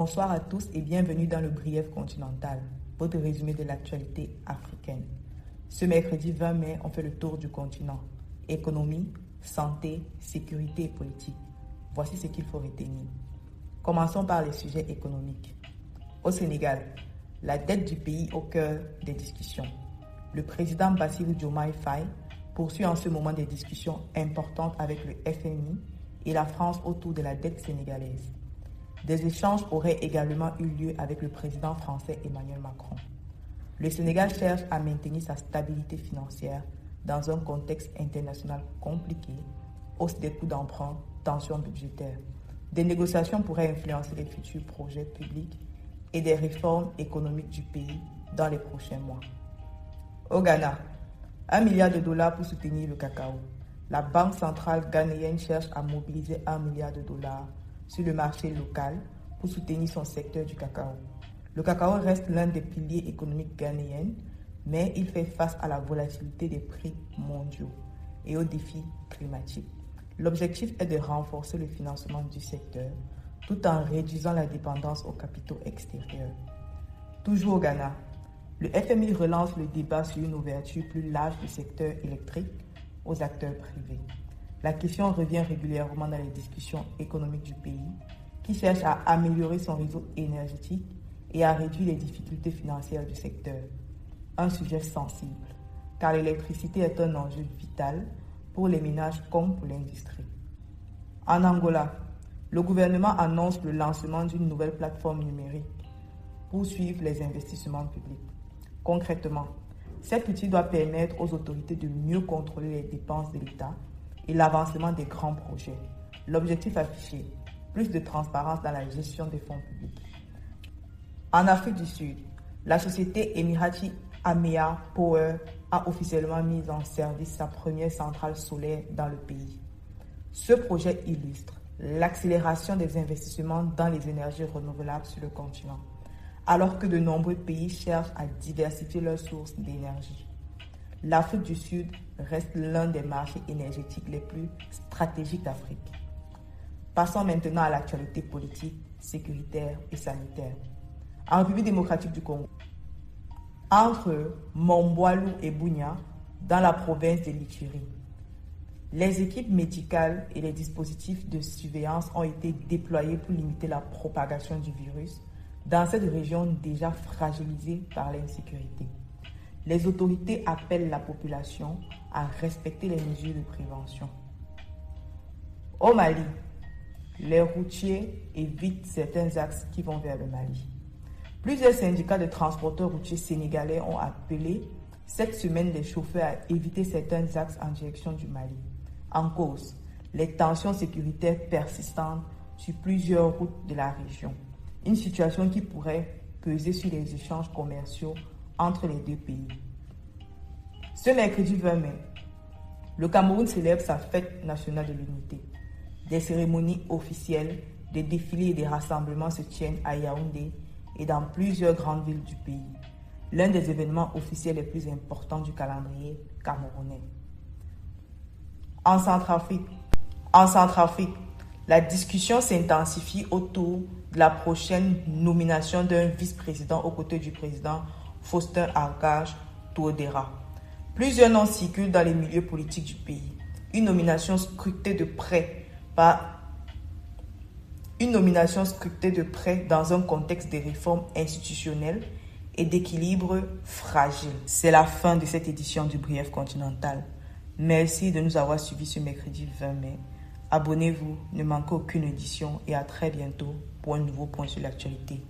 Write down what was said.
Bonsoir à tous et bienvenue dans le Brief Continental, votre résumé de l'actualité africaine. Ce mercredi 20 mai, on fait le tour du continent. Économie, santé, sécurité et politique. Voici ce qu'il faut retenir. Commençons par les sujets économiques. Au Sénégal, la dette du pays au cœur des discussions. Le président Bassirou Diomaye Faye poursuit en ce moment des discussions importantes avec le FMI et la France autour de la dette sénégalaise. Des échanges auraient également eu lieu avec le président français Emmanuel Macron. Le Sénégal cherche à maintenir sa stabilité financière dans un contexte international compliqué, hausse des coûts d'emprunt, tensions budgétaires. Des négociations pourraient influencer les futurs projets publics et des réformes économiques du pays dans les prochains mois. Au Ghana, $1 milliard pour soutenir le cacao. La Banque centrale ghanéenne cherche à mobiliser $1 milliard sur le marché local pour soutenir son secteur du cacao. Le cacao reste l'un des piliers économiques ghanéens, mais il fait face à la volatilité des prix mondiaux et aux défis climatiques. L'objectif est de renforcer le financement du secteur tout en réduisant la dépendance aux capitaux extérieurs. Toujours au Ghana, le FMI relance le débat sur une ouverture plus large du secteur électrique aux acteurs privés. La question revient régulièrement dans les discussions économiques du pays, qui cherche à améliorer son réseau énergétique et à réduire les difficultés financières du secteur. Un sujet sensible, car l'électricité est un enjeu vital pour les ménages comme pour l'industrie. En Angola, le gouvernement annonce le lancement d'une nouvelle plateforme numérique pour suivre les investissements publics. Concrètement, cet outil doit permettre aux autorités de mieux contrôler les dépenses de l'État et l'avancement des grands projets. L'objectif affiché, plus de transparence dans la gestion des fonds publics. En Afrique du Sud, la société Emirati Amea Power a officiellement mis en service sa première centrale solaire dans le pays. Ce projet illustre l'accélération des investissements dans les énergies renouvelables sur le continent, alors que de nombreux pays cherchent à diversifier leurs sources d'énergie. L'Afrique du Sud reste l'un des marchés énergétiques les plus stratégiques d'Afrique. Passons maintenant à l'actualité politique, sécuritaire et sanitaire. En République démocratique du Congo, entre Momboualou et Bunia, dans la province de l'Ituri, les équipes médicales et les dispositifs de surveillance ont été déployés pour limiter la propagation du virus dans cette région déjà fragilisée par l'insécurité. Les autorités appellent la population à respecter les mesures de prévention. Au Mali, les routiers évitent certains axes qui vont vers le Mali. Plusieurs syndicats de transporteurs routiers sénégalais ont appelé cette semaine les chauffeurs à éviter certains axes en direction du Mali. En cause, les tensions sécuritaires persistantes sur plusieurs routes de la région. Une situation qui pourrait peser sur les échanges commerciaux entre les deux pays. Ce mercredi 20 mai, le Cameroun célèbre sa fête nationale de l'unité. Des cérémonies officielles, des défilés et des rassemblements se tiennent à Yaoundé et dans plusieurs grandes villes du pays. L'un des événements officiels les plus importants du calendrier camerounais. En Centrafrique, la discussion s'intensifie autour de la prochaine nomination d'un vice-président aux côtés du président Faustin Archange Touadéra. Plusieurs noms circulent dans les milieux politiques du pays. Une nomination scrutée de près dans un contexte de réformes institutionnelles et d'équilibre fragile. C'est la fin de cette édition du Brief Continental. Merci de nous avoir suivis ce mercredi 20 mai. Abonnez-vous, ne manquez aucune édition et à très bientôt pour un nouveau point sur l'actualité.